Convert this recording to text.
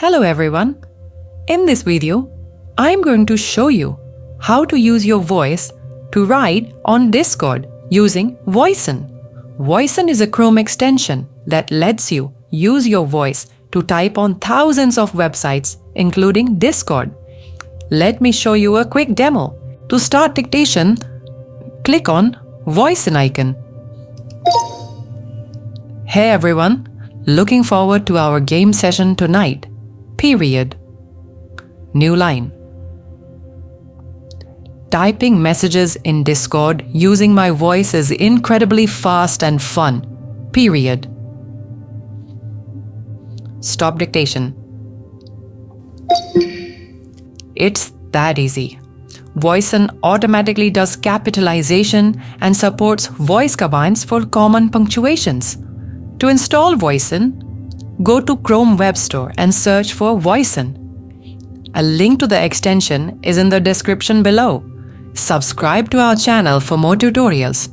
Hello everyone. In this video, I'm going to show you how to use your voice to write on Discord using Voicen. Voicen is a Chrome extension that lets you use your voice to type on thousands of websites, including Discord. Let me show you a quick demo. To start dictation, click on Voicen icon. Hey everyone, looking forward to our game session tonight. Period. New line. Typing messages in Discord using my voice is incredibly fast and fun. Period. Stop dictation. It's that easy. Voicen automatically does capitalization and supports voice commands for common punctuations. To install Voicen, go to Chrome Web Store and search for Voicen. A link to the extension is in the description below. Subscribe to our channel for more tutorials.